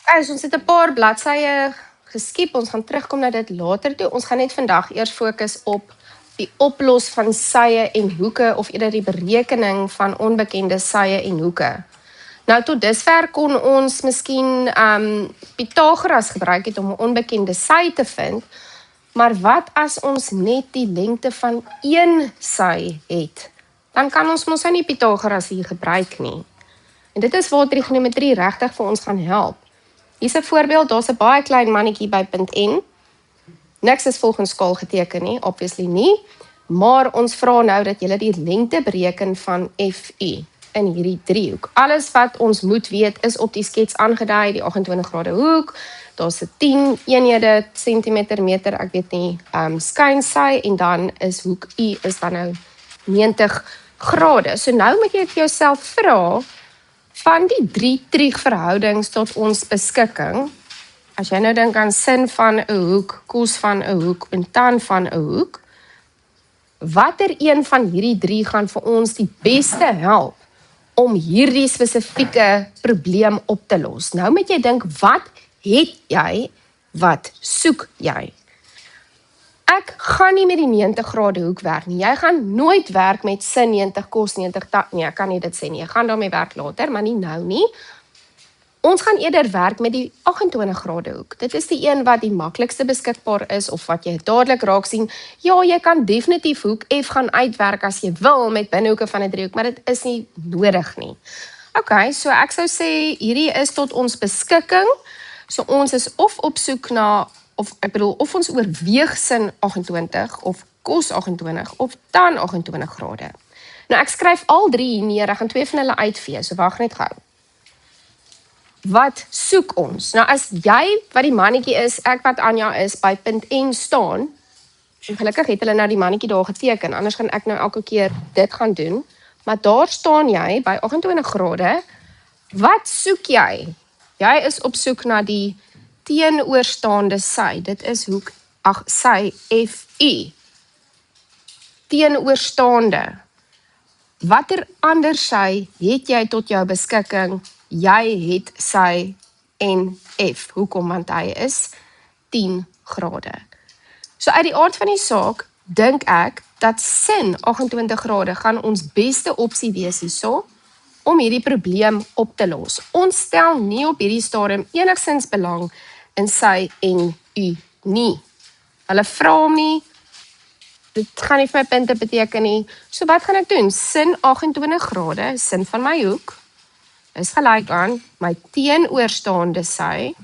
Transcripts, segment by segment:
So ons het 'n paar bladsye geskiep, ons gaan terugkom na dit later toe. Ons gaan net vandag eers fokus op die oplos van sye en hoeke, of eerder die berekening van onbekende sye en hoeke. Nou tot dusver kon ons miskien Pythagoras gebruik het om 'n onbekende sy te vind, maar wat as ons net die lengte van een sy het? Dan kan ons mos nie Pythagoras hier gebruik nie. En dit is waar trigonometrie regtig vir ons gaan help. Hier's 'n voorbeeld, daar's 'n baie klein mannetjie by punt N. Niks is volgens skaal geteken nie, obviously nie, maar ons vra nou dat jy die lengte bereken van FU in hierdie driehoek. Alles wat ons moet weet is op die skets aangedui, die 28 grade hoek, daar's 'n 10 eenhede, sentimeter, meter, ek weet nie, skynsy, en dan is hoek U is dan nou 90 grade. So nou moet jy vir jouself vra, van die 3 triegverhoudings tot ons beskikking, as jy nou dink aan sin van 'n hoek, kos van 'n hoek en tan van 'n hoek, watter een van hierdie 3 gaan vir ons die beste help om hierdie spesifieke probleem op te los? Nou moet jy dink, wat het jy, wat soek jy? Ek gaan nie met die 90 grade hoek werk nie. Jy gaan nooit werk met sin 90, kos 90, nee, ek kan nie dit sê nie. Jy gaan daarmee werk later, maar nie nou nie. Ons gaan eerder werk met die 28 grade hoek. Dit is die een wat die maklikste beskikbaar is, of wat jy dadelik raak sien. Ja, jy kan definitief hoek F gaan uitwerk as jy wil met binnehoeke van 'n driehoek, maar dit is nie nodig nie. Okay, so ek sou sê, hierdie is tot ons beskikking. So ons is of op soek na, of ons oorweeg sin 28, of kos 28, of tan 28 grade. Nou ek skryf al 3 hier neer, ek gaan 2 van hulle uitvee, so wag net gou. Wat soek ons? Nou as jy, wat die mannetjie is, ek wat Anja is, by punt N staan, en gelukkig het hulle nou die mannetjie daar geteken, anders gaan ek nou elke keer dit gaan doen, maar daar staan jy, by 28 grade, wat soek jy? Jy is op soek na die teenoorstaande sy, dit is hoek, sy FU. Teenoorstaande. Watter ander sy het jy tot jou beskikking? Jy het sy NF. Hoekom? Want hy is 10 grade. So uit die aard van die saak, dink ek, dat sin 28 grade gaan ons beste opsie wees hierso, om hierdie probleem op te los. Ons stel nie op hierdie stadium enigstens belang in sy en u nie. Hulle vra hom nie, dit gaan nie vir my punte beteken nie. So wat gaan ek doen? Sin 28 grade, sin van my hoek, is gelyk aan my teenoorstaande sy,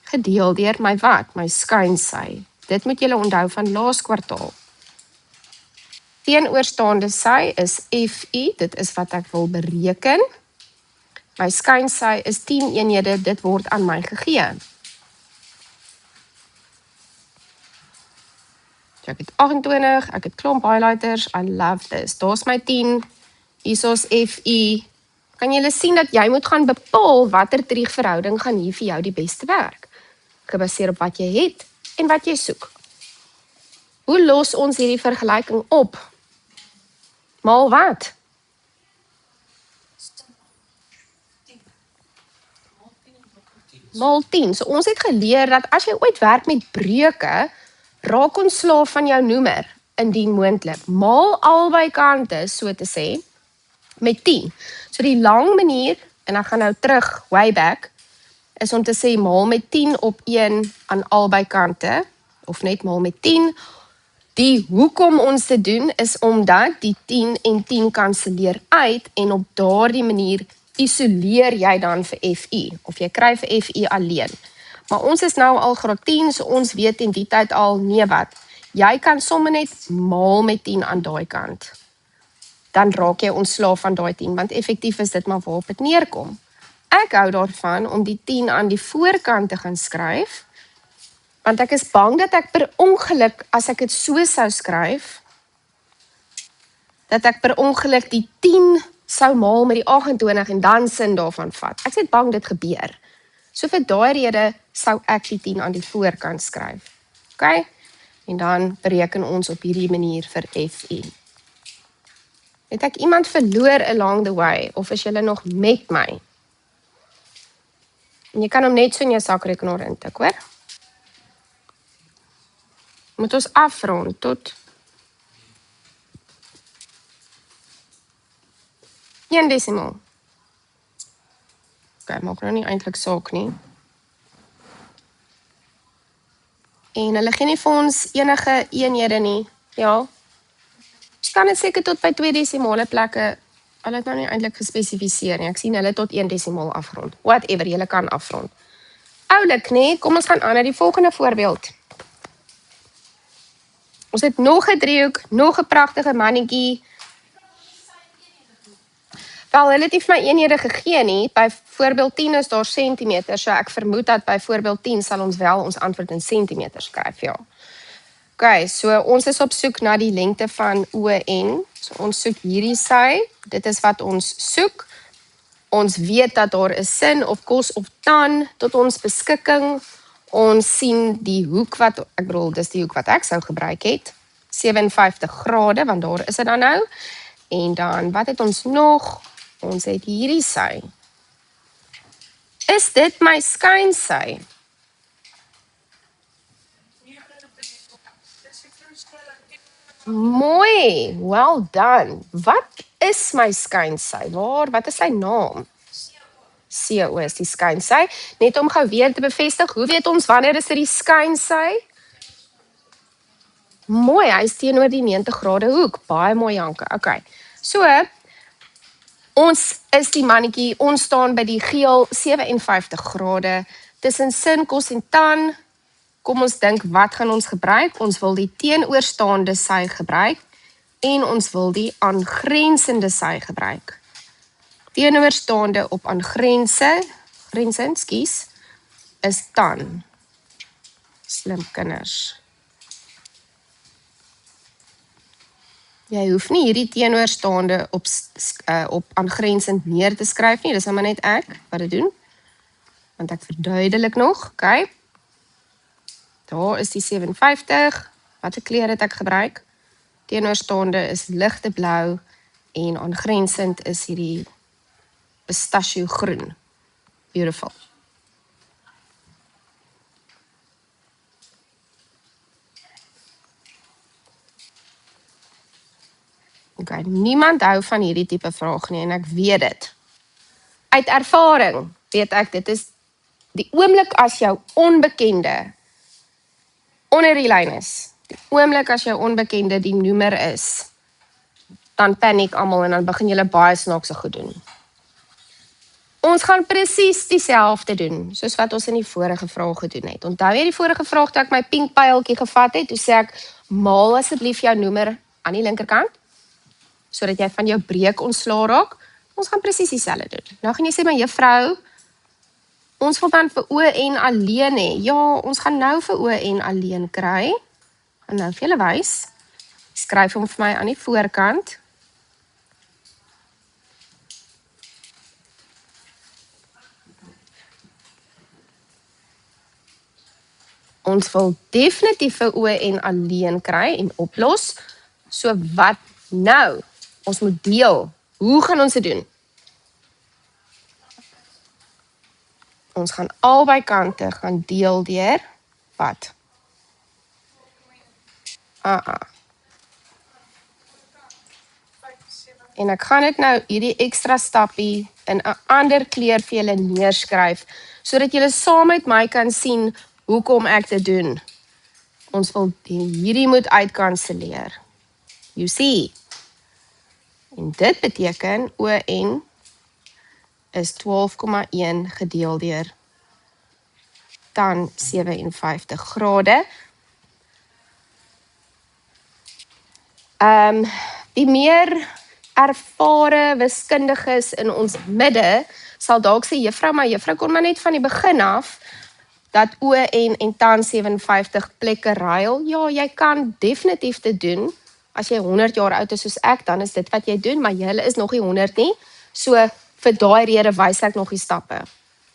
gedeel deur my wat? My skynsy. Dit moet julle onthou van laas kwartaal. Teenoorstaande sy is FU, dit is wat ek wil bereken. My skynsy is 10 eenhede, dit word aan my gegee. So ek het 28, ek het klomp highlighters, I love this. Daar's my 10, hierso's FU. Kan julle sien dat jy moet gaan bepaal watter triegverhouding gaan hier vir jou die beste werk, gebaseer op wat jy het en wat jy soek. Hoe los ons hierdie vergelyking op? Maal wat? Maal 10. So ons het geleer dat as jy ooit werk met breuke, raak ontslaaf van jou noemer, indien moontlik. Maal albei kante, so te sê, met 10. So die lang manier, en ek gaan nou terug, way back, is om te sê maal met 10 op 1 aan albei kante, of net maal met 10. Die hoekom ons te doen is omdat die 10 en 10 kanselleer uit en op daardie manier isoleer jy dan vir FU, of jy kry vir FU alleen. Maar ons is nou al graad 10, so ons weet in die tyd al, nee wat, jy kan sommer net maal met 10 aan daai kant. Dan raak jy ontslaaf van daai 10, want effektief is dit maar waarop dit neerkom. Ek hou daarvan om die 10 aan die voorkant te gaan skryf, want ek is bang dat ek per ongeluk, as ek dit so sou skryf, dat ek per ongeluk die 10 sou maal met die 28 en dan sin daarvan vat. Ek is bang dit gebeur. So vir daai rede sou ek die 10 aan die voorkant skryf. OK? En dan bereken ons op hierdie manier vir FU. Het ek iemand verloor along the way, of is julle nog met my? En jy kan hom net so in jou sakrekenaar intik, hoor? Moet ons afrond tot 1 desimaal. Ok, maak nou nie eintlik saak nie. En hulle gee nie vir ons enige eenhede nie. Ja. Ons kan dit seker tot by 2 desimale plekke. Hulle het nou nie eintlik gespesifiseer nie. Ek sien hulle tot 1 desimaal afrond. Whatever, julle kan afrond. Oulik, nee, kom ons gaan aan na die volgende voorbeeld. Ons het nog 'n driehoek, nog 'n pragtige mannetjie. Wel, hulle het nie vir my eenhede gegee nie. By voorbeeld 10 is daar sentimeter, so ek vermoed dat by voorbeeld 10 sal ons wel ons antwoord in sentimeter skryf, ja. Ok, so ons is op soek na die lengte van ON. So ons soek hierdie sy, dit is wat ons soek. Ons weet dat daar 'n sin of kos of tan tot ons beskikking. Ons sien die hoek wat, ek bedoel, dis die hoek wat ek sou gebruik het. 57 grade, want daar is dit dan nou. En dan, wat het ons nog? Ons het hierdie sy. Is dit my skynsy? Mooi, well done. Wat is my skynsy? Wat is sy naam? CO is die skynsy. Net om gou weer te bevestig, hoe weet ons wanneer is dit die skynsy? Mooi, hy is teenoor die 90 grade hoek. Baie mooi, Janke. Ok, so, ons is die mannetjie, ons staan by die geel 57 grade. Tussen sin, kos en tan. Kom ons dink, wat gaan ons gebruik? Ons wil die teenoorstaande sy gebruik en ons wil die aangrensende sy gebruik. Teenoorstaande op grensend, is tan. Slim kinders. Jy hoef nie hierdie teenoorstaande op aangrensend neer te skryf nie, dis nou maar net ek wat dit doen. Want ek verduidelik nog, ok. Daar is die 57, wat 'n kleur het ek gebruik? Teenoorstaande is ligte blou en aangrensend is hierdie pistachio groen. Beautiful. Ok, niemand hou van hierdie tipe vraag nie en ek weet dit. Uit ervaring weet ek, dit is die oomblik as jou onbekende onder die lyn is, die oomblik as jou onbekende die noemer is, dan paniek almal en dan begin julle baie snaakse goed doen. Ons gaan presies dieselfde doen, soos wat ons in die vorige vraag gedoen het. Onthou jy die vorige vraag toe ek my pink pyltjie gevat het, toe sê ek, maal asseblief jou noemer aan die linkerkant, sodat jy van jou breek ontslaa raak. Ons gaan presies dieselfde doen. Nou gaan jy sê, my juffrou, ons wil dan vir ON alleen hê. Ja, ons gaan nou vir ON alleen kry. En nou vir julle wys. Skryf hom vir my aan die voorkant. Ons wil definitief vir ON alleen kry en oplos. So wat nou? Ons moet deel. Hoe gaan ons dit doen? Ons gaan albei kante gaan deel deur wat? En ek gaan dit nou hierdie ekstra stappie in 'n ander kleur vir julle neerskryf, sodat julle saam met my kan sien hoekom ek dit doen. Ons wil hierdie moet uitkanselleer. You see? En dit beteken ON is 12,1 gedeel deur tan 57 grade. Die meer ervare wiskundiges in ons midde sal dalk sê, juffrou, maar juffrou kon maar net van die begin af dat ON en tan 57 plekke ruil. Ja, jy kan definitief dit doen. As jy 100 jaar oud is soos ek, dan is dit wat jy doen, maar julle is nog nie 100 nie. So vir daai rede wys ek nog die stappe.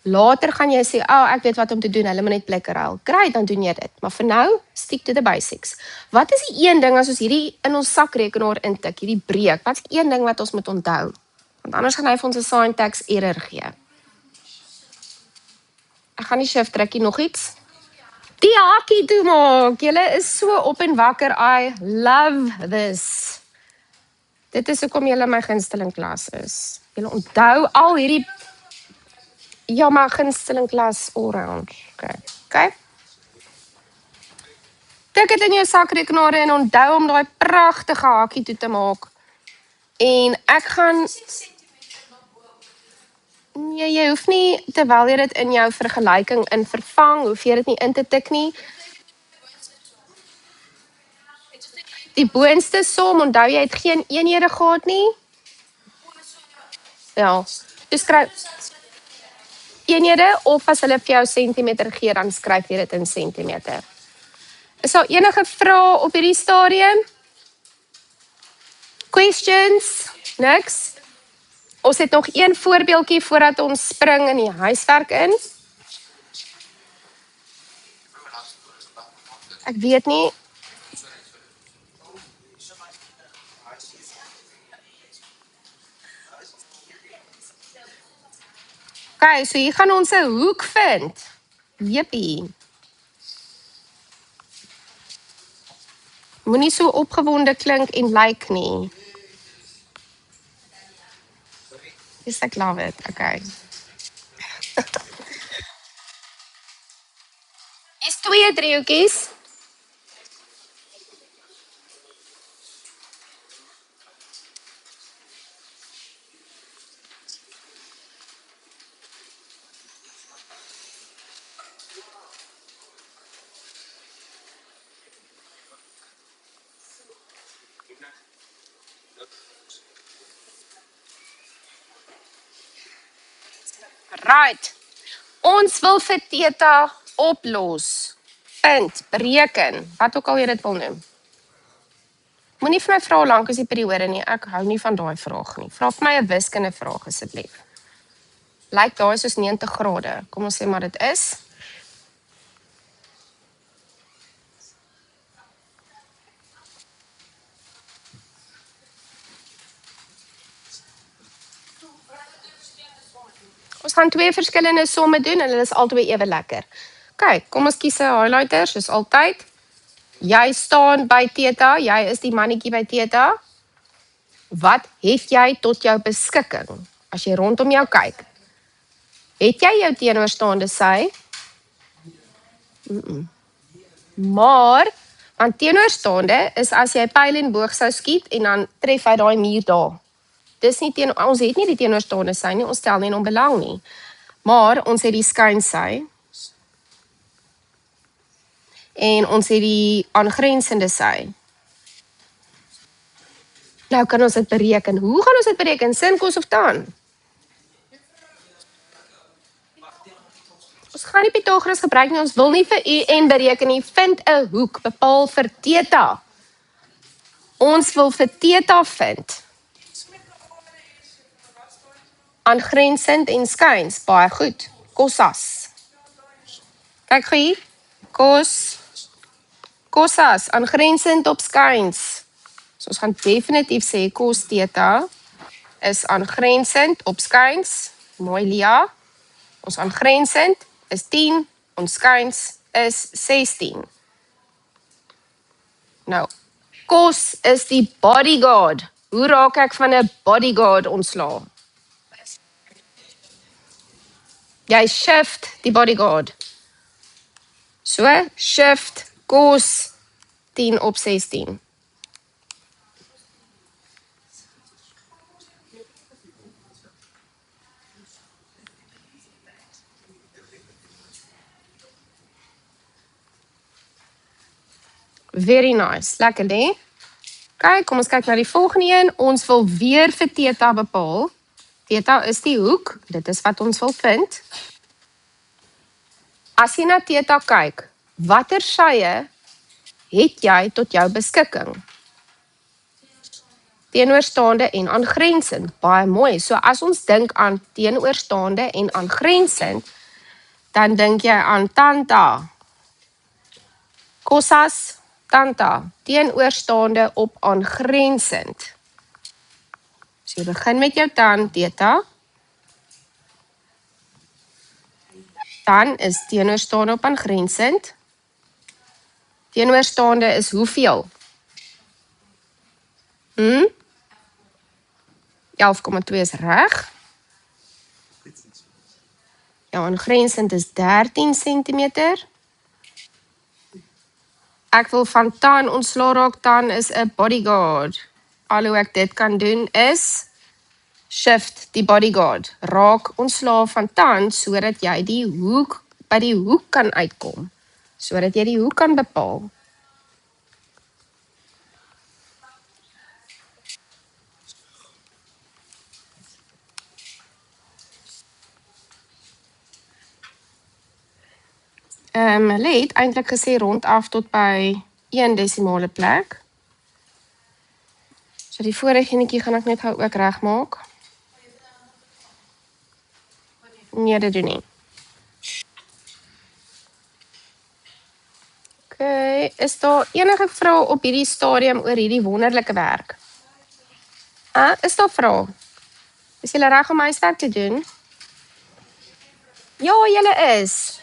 Later gaan jy sê, ek weet wat om te doen, hulle moet net plekke ruil. Great, dan doen jy dit. Maar vir nou, stick to the basics. Wat is die een ding as ons hierdie in ons sakrekenaar intik, hierdie breek? Wat is die een ding wat ons moet onthou? Want anders gaan hy vir ons 'n syntax error gee. Ek gaan die shift drukkie nog iets. Die hakkie toe maak. Julle is so op en wakker. I love this. Dit is hoekom julle my gunsteling klas is. Julle onthou al hierdie ja, maar gunsteling klas allround. Okay. Tik dit in jou sakrekenaar en onthou om daai pragtige hakkie toe te maak. En ek gaan nee, jy hoef nie terwyl jy dit in jou vergelyking in vervang, hoef jy dit nie in te tik nie. Die boonste som, onthou jy het geen eenhede gehad nie? Ja, dus skryf eenhede of as hulle vir jou sentimeter gee, dan skryf jy dit in sentimeter. Is daar enige vrae op hierdie stadium? Questions? Niks? Ons het nog een voorbeeldjie voordat ons spring in die huiswerk in. Ek weet nie. Okay, so hier gaan ons 'n hoek vind. Jippie. Moenie so opgewonde klink en lyk nie. Yes, ek love it. Okay. Is 2 driehoekies. Right. Ons wil vir theta oplos. Vind, bereken, wat ook al jy dit wil noem. Moenie vir my vra lank as die periode nie. Ek hou nie van daai vraag nie. Vra vir my 'n wiskunde vraag asseblief. Lyk daai soos 90 grade. Kom ons sê maar dit is. Ons gaan 2 verskillende somme doen en hulle is albei ewe lekker. OK, kom ons kies 'n highlighter soos altyd. Jy staan by theta, jy is die mannetjie by theta. Wat het jy tot jou beskikking as jy rondom jou kyk? Het jy jou teenoorstaande sy? Maar, want teenoorstaande is as jy pyl en boog sou skiet en dan tref hy daai muur daar. Dis nie ons het nie die teenoorstaande sy nie, ons stel nie in belang nie. Maar ons het die skyn sy. En ons het die aangrensende sy. Nou kan ons dit bereken. Hoe gaan ons dit bereken? Sin, kos of tan? Ons gaan nie Pythagoras gebruik nie, ons wil nie vir u bereken nie. Vind 'n hoek, bepaal vir theta. Ons wil vir theta vind. Aangrensend en skyns, baie goed. Kosas. Kyk gou hier. Kosas, aangrensend op skyns. So ons gaan definitief sê cos theta is aangrensend op skyns. Mooi Lia. Ons aangrensend is 10, ons skyns is 16. Nou, cos is die bodyguard. Hoe raak ek van 'n bodyguard ontslae? Jy shift die bodyguard. So, shift cos 10 op 16. Very nice, lekker hè? Kyk, kom ons kyk na die volgende een. Ons wil weer vir theta bepaal. Theta is die hoek, dit is wat ons wil vind. As jy na theta kyk, watter sye het jy tot jou beskikking? Teenoorstaande en aangrensend, baie mooi. So as ons dink aan teenoorstaande en aangrensend, dan dink jy aan tanta. Kosas, tanta, teenoorstaande op aangrensend. So jy begin met jou tan, theta. dan is teenoorstaande op aangrensend. Teenoorstaande is hoeveel? 11,2 is reg. Ja, aangrensend is 13 cm. Ek wil van tan ontslaa raak, tan is 'n bodyguard. Al hoe ek dit kan doen is shift die bodyguard. Raak ontslaa van tan sodat jy die hoek by die hoek kan uitkom. Sodat jy die hoek kan bepaal. Hulle het eintlik gesê rondaf tot by 1 desimale plek. So die vorige enetjie gaan ek net gou ook regmaak. Nee, dit doen nie. Okay, is daar enige vrae op hierdie stadium oor hierdie wonderlike werk? Is daar vrae? Is julle reg om huiswerk te doen? Ja, julle is.